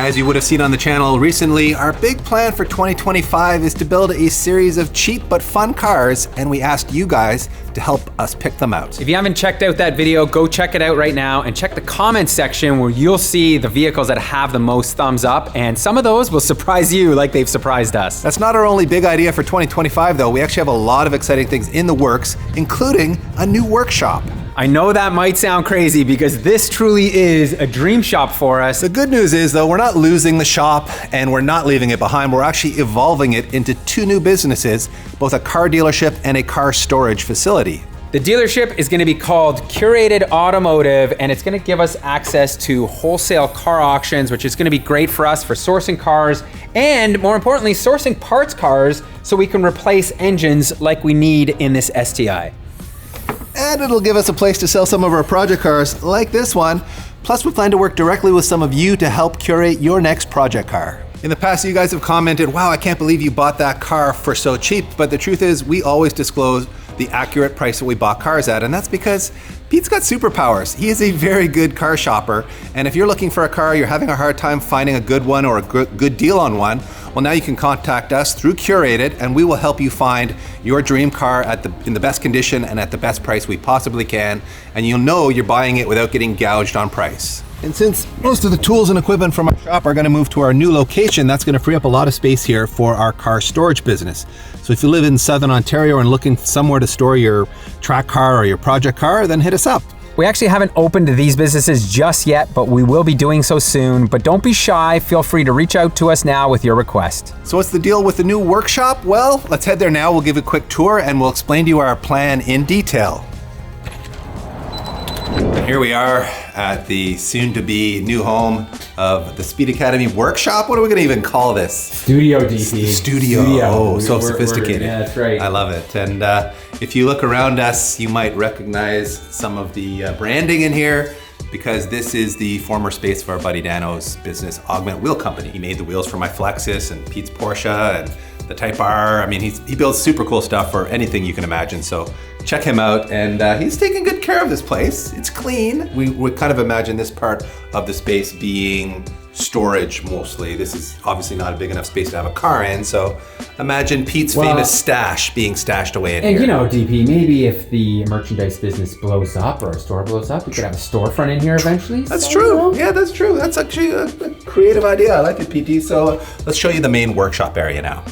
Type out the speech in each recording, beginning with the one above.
As you would have seen on the channel recently, our big plan for 2025 is to build a series of cheap but fun cars, and we asked you guys to help us pick them out. If you haven't checked out that video, go check it out right now and check the comments section where you'll see the vehicles that have the most thumbs up, and some of those will surprise you like they've surprised us. That's not our only big idea for 2025 though. We actually have a lot of exciting things in the works, including a new workshop. I know that might sound crazy because this truly is a dream shop for us. The good news is though, we're not losing the shop and we're not leaving it behind. We're actually evolving it into two new businesses, both a car dealership and a car storage facility. The dealership is gonna be called Curated Automotive, and it's gonna give us access to wholesale car auctions, which is gonna be great for us for sourcing cars, and more importantly, sourcing parts cars so we can replace engines like we need in this STI. And it'll give us a place to sell some of our project cars like this one. Plus we plan to work directly with some of you to help curate your next project car. In the past, you guys have commented, wow, I can't believe you bought that car for so cheap. But the truth is we always disclose the accurate price that we bought cars at, and that's because Pete's got superpowers. He is a very good car shopper, and if you're looking for a car, you're having a hard time finding a good one or a good deal on one, well, now you can contact us through Curated, and we will help you find your dream car in the best condition and at the best price we possibly can, and you'll know you're buying it without getting gouged on price. And since most of the tools and equipment from our shop are going to move to our new location, that's going to free up a lot of space here for our car storage business. So if you live in Southern Ontario and looking somewhere to store your track car or your project car, then hit us up. We actually haven't opened these businesses just yet, but we will be doing so soon. But don't be shy, feel free to reach out to us now with your request. So what's the deal with the new workshop? Well, let's head there now. We'll give a quick tour and we'll explain to you our plan in detail. Here we are at the soon-to-be new home of the Speed Academy workshop. What are we going to even call this? Studio, DP. Studio. Oh, so sophisticated. Yeah, that's right. I love it. And if you look around us, you might recognize some of the branding in here, because this is the former space of our buddy Dano's business, Augment Wheel Company. He made the wheels for my Flexus and Pete's Porsche and the Type R. I mean, he builds super cool stuff for anything you can imagine. So check him out, and he's taking good care of this place. It's clean. We kind of imagine this part of the space being storage mostly. This is obviously not a big enough space to have a car in, so imagine Pete's famous stash being stashed away in here. And you know, DP, maybe if the merchandise business blows up or a store blows up, we could have a storefront in here eventually. That's true. Yeah, that's true. That's actually a creative idea. I like it, PT. So let's show you the main workshop area now.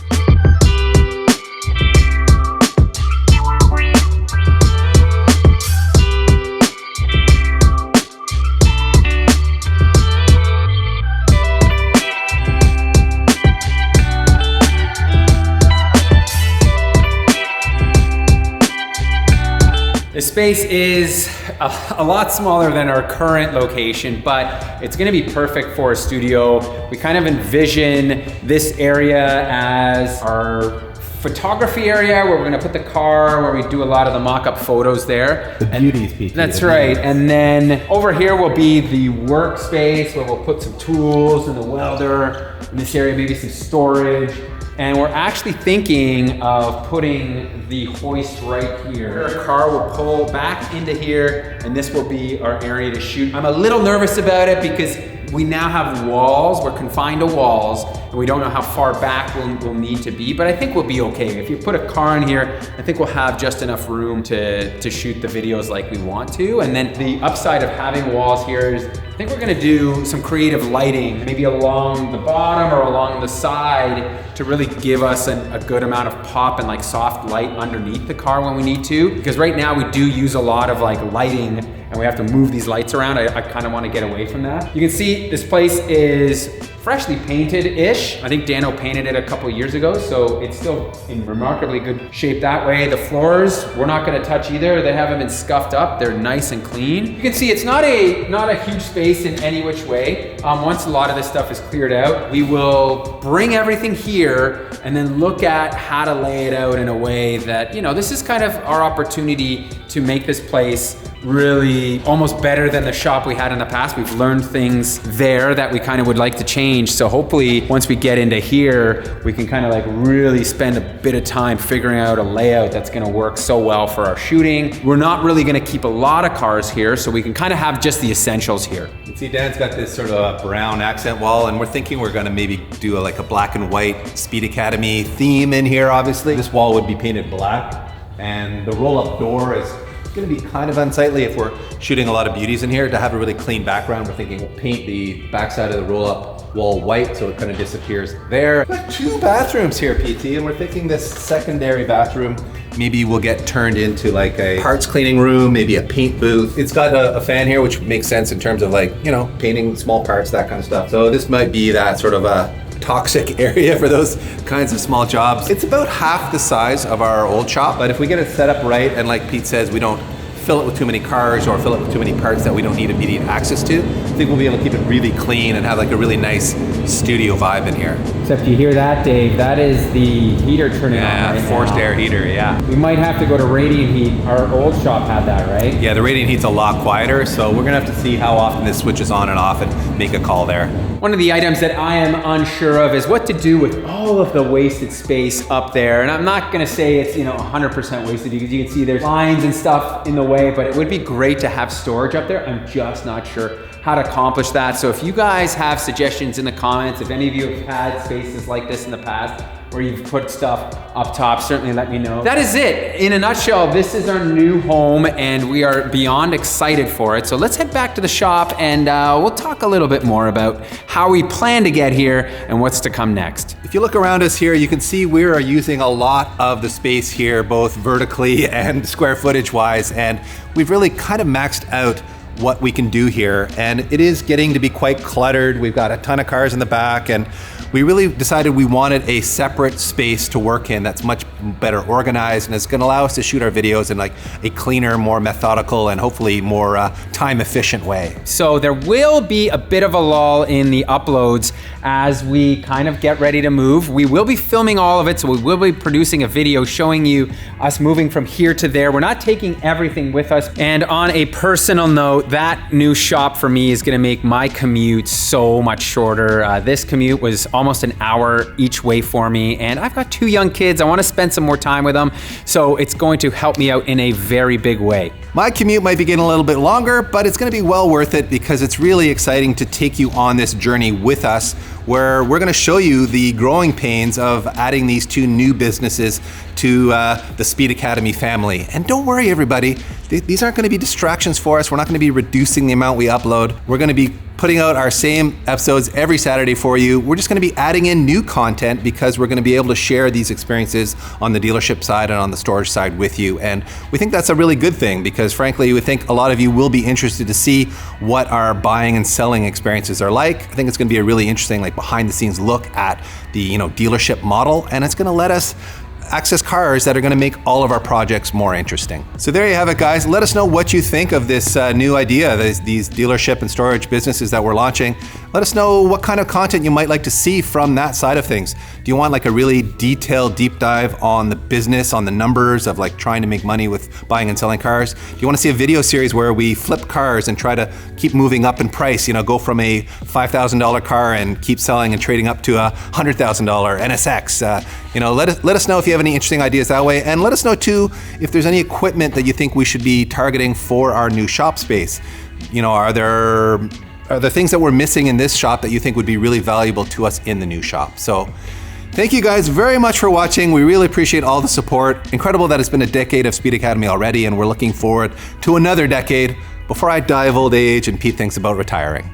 The space is a lot smaller than our current location, but it's gonna be perfect for a studio. We kind of envision this area as our photography area where we're gonna put the car, where we do a lot of the mock-up photos there. The beauties, PT. That's right. And then over here will be the workspace where we'll put some tools and the welder. In this area, maybe some storage. And we're actually thinking of putting the hoist right here. Our car will pull back into here, and this will be our area to shoot. I'm a little nervous about it because we now have walls. We're confined to walls, and we don't know how far back we'll need to be, but I think we'll be okay. If you put a car in here, I think we'll have just enough room to shoot the videos like we want to. And then the upside of having walls here is, I think we're gonna do some creative lighting, maybe along the bottom or along the side, to really give us a good amount of pop and like soft light underneath the car when we need to. Because right now we do use a lot of like lighting, and we have to move these lights around. I kind of want to get away from that. You can see this place is freshly painted-ish. I think Dano painted it a couple years ago, so it's still in remarkably good shape that way. The floors, we're not gonna touch either. They haven't been scuffed up. They're nice and clean. You can see it's not a huge space in any which way. Once a lot of this stuff is cleared out, we will bring everything here and then look at how to lay it out in a way that, you know, this is kind of our opportunity to make this place really almost better than the shop we had in the past. We've learned things there that we kind of would like to change. So hopefully once we get into here, we can kind of like really spend a bit of time figuring out a layout that's gonna work so well for our shooting. We're not really gonna keep a lot of cars here, so we can kind of have just the essentials here. You can see Dan's got this sort of brown accent wall, and we're thinking we're gonna maybe do like a black and white Speed Academy theme in here, obviously. This wall would be painted black, and the roll-up door is gonna be kind of unsightly if we're shooting a lot of beauties in here. To have a really clean background, we're thinking we'll paint the backside of the roll-up wall white so it kind of disappears there. We've got 2 bathrooms here, PT, and we're thinking this secondary bathroom maybe will get turned into like a parts cleaning room, maybe a paint booth. It's got a fan here, which makes sense in terms of like, you know, painting small parts, that kind of stuff. So this might be that sort of a toxic area for those kinds of small jobs. It's about half the size of our old shop, but if we get it set up right, and like Pete says, we don't fill it with too many cars or fill it with too many parts that we don't need immediate access to, I think we'll be able to keep it really clean and have like a really nice studio vibe in here. Except you hear that, Dave, that is the heater turning on right now. Forced air heater, yeah. We might have to go to radiant heat. Our old shop had that, right? Yeah, the radiant heat's a lot quieter, so we're gonna have to see how often this switches on and off and make a call there. One of the items that I am unsure of is what to do with all of the wasted space up there. And I'm not gonna say it's 100% wasted, because you can see there's lines and stuff in the way, but it would be great to have storage up there. I'm just not sure how to accomplish that. So if you guys have suggestions in the comments, if any of you have had spaces like this in the past, where you've put stuff up top, certainly let me know. That is it. In a nutshell, this is our new home and we are beyond excited for it. So let's head back to the shop and we'll talk a little bit more about how we plan to get here and what's to come next. If you look around us here, you can see we are using a lot of the space here, both vertically and square footage wise, and we've really kind of maxed out what we can do here, and it is getting to be quite cluttered. We've got a ton of cars in the back, and we really decided we wanted a separate space to work in that's much better organized, and it's gonna allow us to shoot our videos in like a cleaner, more methodical, and hopefully more time efficient way. So there will be a bit of a lull in the uploads as we kind of get ready to move. We will be filming all of it, so we will be producing a video showing you us moving from here to there. We're not taking everything with us. And on a personal note, that new shop for me is gonna make my commute so much shorter. This commute was almost an hour each way for me, and I've got 2 young kids. I wanna spend some more time with them, so it's going to help me out in a very big way. My commute might be getting a little bit longer, but it's gonna be well worth it because it's really exciting to take you on this journey with us, where we're gonna show you the growing pains of adding these 2 new businesses to the Speed Academy family. And don't worry, everybody, these aren't gonna be distractions for us. We're not gonna be reducing the amount we upload. We're gonna be putting out our same episodes every Saturday for you. We're just gonna be adding in new content because we're gonna be able to share these experiences on the dealership side and on the storage side with you. And we think that's a really good thing because frankly, we think a lot of you will be interested to see what our buying and selling experiences are like. I think it's gonna be a really interesting like behind the scenes look at the dealership model, and it's gonna let us access cars that are gonna make all of our projects more interesting. So there you have it, guys. Let us know what you think of this new idea, these dealership and storage businesses that we're launching. Let us know what kind of content you might like to see from that side of things. Do you want like a really detailed deep dive on the business, on the numbers of like trying to make money with buying and selling cars? Do you want to see a video series where we flip cars and try to keep moving up in price, go from a $5,000 car and keep selling and trading up to a $100,000 NSX? Let us know if you have any interesting ideas that way, and let us know too if there's any equipment that you think we should be targeting for our new shop space. Are there things that we're missing in this shop that you think would be really valuable to us in the new shop? So thank you guys very much for watching. We really appreciate all the support. Incredible that it's been a decade of Speed Academy already, and we're looking forward to another decade before I die of old age and Pete thinks about retiring.